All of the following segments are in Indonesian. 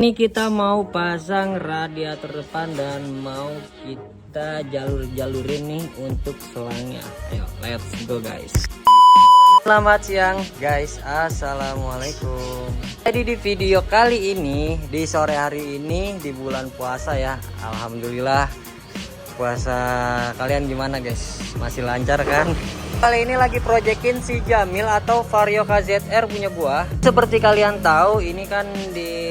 Ini kita mau pasang radiator depan dan mau kita jalur-jalurin nih untuk selangnya. Ayo, let's go guys. Selamat siang guys, assalamualaikum. Jadi di video kali ini, di sore hari ini di bulan puasa ya, alhamdulillah. Puasa kalian gimana guys? Masih lancar kan? Kali ini lagi proyekin si Jamil atau Vario KZR punya gua. Seperti kalian tahu, ini kan di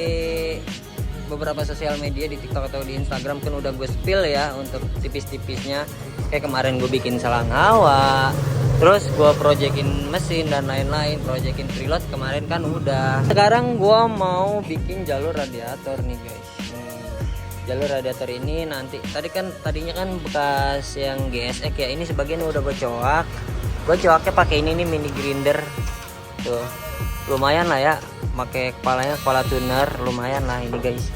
beberapa sosial media, di TikTok atau di Instagram kan udah gue spill ya untuk tipis-tipisnya. Kayak kemarin gue bikin selang hawa, terus gue proyekin mesin dan lain-lain, proyekin preload kemarin kan udah. Sekarang gue mau bikin jalur radiator nih guys. Jalur radiator ini nanti tadinya kan bekas yang GSX ya, ini sebagian udah gue coak. Gue coaknya pakai ini nih, mini grinder tuh, lumayan lah ya, pakai kepala tuner, lumayan lah ini guys.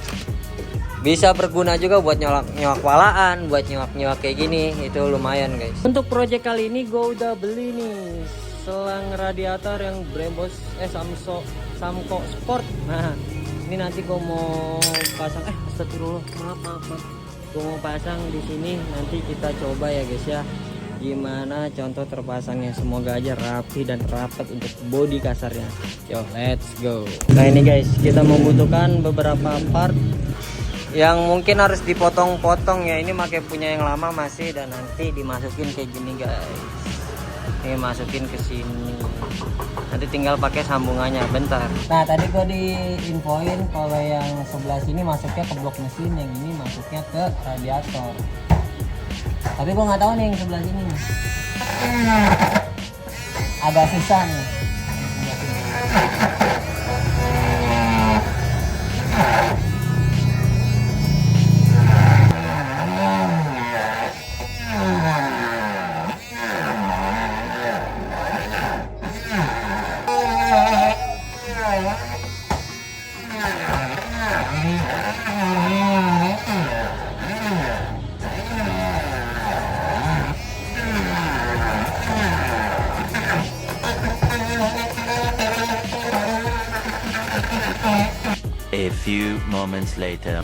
Bisa berguna juga buat nyolak walaan, buat nyolak kayak gini, itu lumayan guys. Untuk project kali ini gue udah beli nih selang radiator yang Brembos Samco Sport. Nah ini nanti gue mau pasang, astagfirullah, maaf. Gue mau pasang di sini, nanti kita coba ya guys ya, gimana contoh terpasangnya. Semoga aja rapi dan rapat untuk bodi kasarnya. Yo, let's go. Nah ini guys, kita membutuhkan beberapa part yang mungkin harus dipotong-potong ya. Ini pakai punya yang lama masih, dan nanti dimasukin kayak gini guys. Ini masukin ke sini. Nanti tinggal pakai sambungannya bentar. Nah tadi gue diinfoin kalau yang sebelah sini masuknya ke blok mesin, yang ini masuknya ke radiator. Tapi gue nggak tahu nih yang sebelah sini nih. Agak susah nih. A few moments later.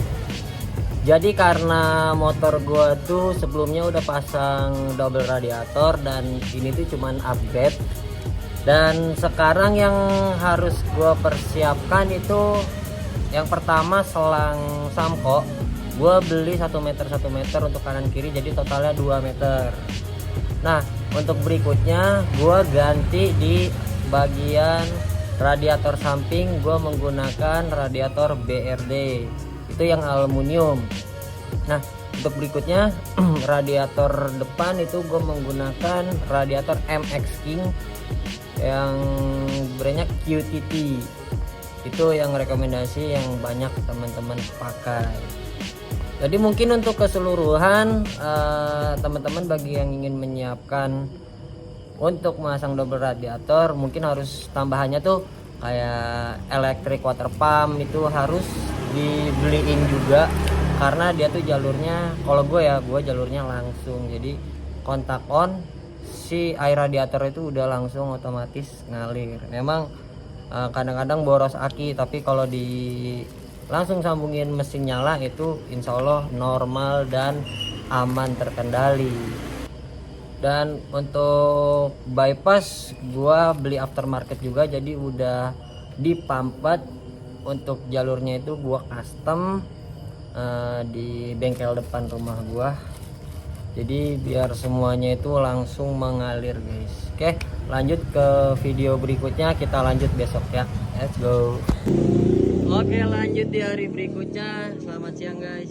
Jadi karena motor gua tuh sebelumnya udah pasang double radiator dan ini tuh cuman upgrade, dan sekarang yang harus gua persiapkan itu yang pertama selang Samco. Gua beli 1 meter untuk kanan kiri, jadi totalnya 2 meter. Nah untuk berikutnya gua ganti di bagian radiator samping, gue menggunakan radiator BRD itu yang aluminium. Nah untuk berikutnya radiator depan itu gue menggunakan radiator MX King yang brandnya QTT, itu yang rekomendasi yang banyak teman-teman pakai. Jadi mungkin untuk keseluruhan teman-teman bagi yang ingin menyiapkan untuk memasang double radiator, mungkin harus tambahannya tuh kayak electric water pump, itu harus dibeliin juga karena dia tuh jalurnya, kalau gue jalurnya langsung, jadi kontak on si air radiator itu udah langsung otomatis ngalir. Memang kadang-kadang boros aki, tapi kalau di langsung sambungin mesin nyala itu insya Allah normal dan aman terkendali. Dan untuk bypass gua beli aftermarket juga, jadi udah dipampet. Untuk jalurnya itu gua custom di bengkel depan rumah gua, jadi biar semuanya itu langsung mengalir guys. Oke, lanjut ke video berikutnya, kita lanjut besok ya, let's go. Oke, lanjut di hari berikutnya. Selamat siang guys.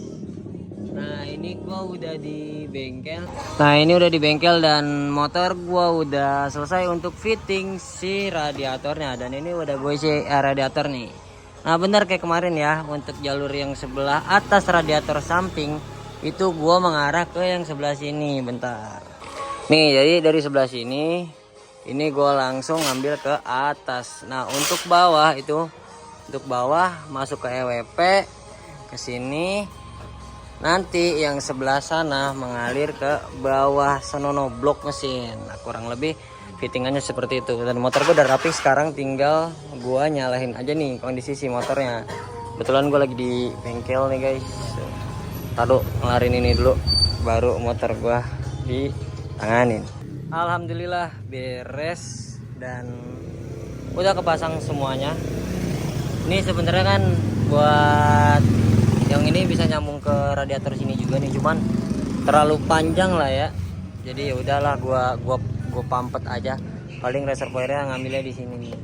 Nah ini gua udah di bengkel. Nah ini udah di bengkel dan motor gua udah selesai untuk fitting si radiatornya, dan ini udah gue isi radiator nih. Nah bener kayak kemarin ya, untuk jalur yang sebelah atas radiator samping itu gua mengarah ke yang sebelah sini. Bentar nih, jadi dari sebelah sini ini gua langsung ngambil ke atas. Nah untuk bawah itu, untuk bawah masuk ke EWP ke sini. Nanti yang sebelah sana mengalir ke bawah senono blok mesin. Nah, kurang lebih fittingannya seperti itu. Dan motor gue udah rapi, sekarang tinggal gua nyalain aja nih kondisi si motornya. Kebetulan gue lagi di bengkel nih guys. Taruh ngelarin ini dulu, baru motor gue ditanganin. Alhamdulillah beres dan udah kepasang semuanya. Ini sebenarnya kan buat yang ini bisa nyambung ke radiator sini juga nih, cuman terlalu panjang lah ya. Jadi ya udahlah gua pampet aja. Paling reservoirnya ngambilnya di sini nih.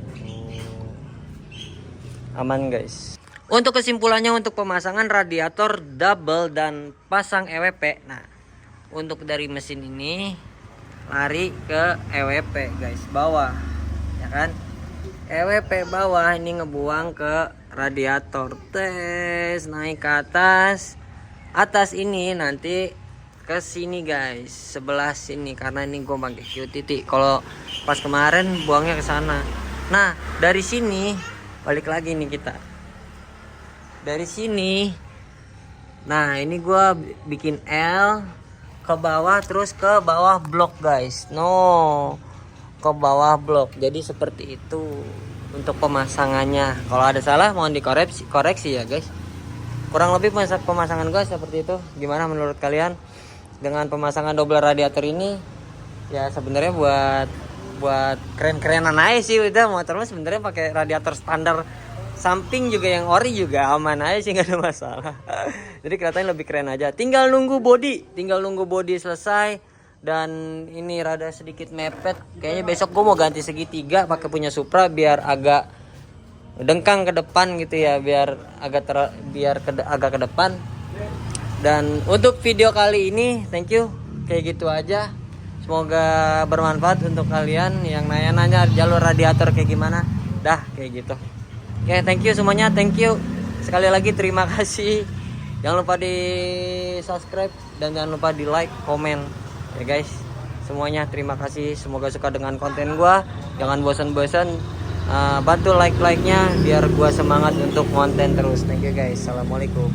Aman guys. Untuk kesimpulannya, untuk pemasangan radiator double dan pasang EWP. Nah, untuk dari mesin ini lari ke EWP guys, bawah ya kan. EWP bawah ini ngebuang ke radiator, tes naik ke atas ini nanti ke sini guys, sebelah sini, karena ini gue pakai Q titik. Kalau pas kemarin buangnya ke sana. Nah dari sini balik lagi nih kita dari sini. Nah ini gue bikin L ke bawah, terus ke bawah blok guys. No, ke bawah blok. Jadi seperti itu untuk pemasangannya. Kalau ada salah mohon koreksi ya guys. Kurang lebih pemasangan gue seperti itu. Gimana menurut kalian dengan pemasangan double radiator ini? Ya sebenarnya buat keren-kerenan aja sih. Udah motornya sebenarnya pakai radiator standar samping juga, yang ori juga aman aja sih, nggak ada masalah. Jadi kelihatannya lebih keren aja. Tinggal nunggu body selesai. Dan ini rada sedikit mepet. Kayaknya besok gue mau ganti segitiga pakai punya Supra biar agak dengkang ke depan gitu ya, biar agak ke depan. Dan untuk video kali ini thank you, kayak gitu aja. Semoga bermanfaat untuk kalian yang nanya-nanya jalur radiator kayak gimana. Dah kayak gitu. Oke, thank you semuanya, thank you. Sekali lagi terima kasih. Jangan lupa di subscribe dan jangan lupa di like, komen. Ya guys, semuanya terima kasih. Semoga suka dengan konten gua. Jangan bosan-bosan, bantu like-nya biar gua semangat untuk konten terus. Thank you guys. Assalamualaikum.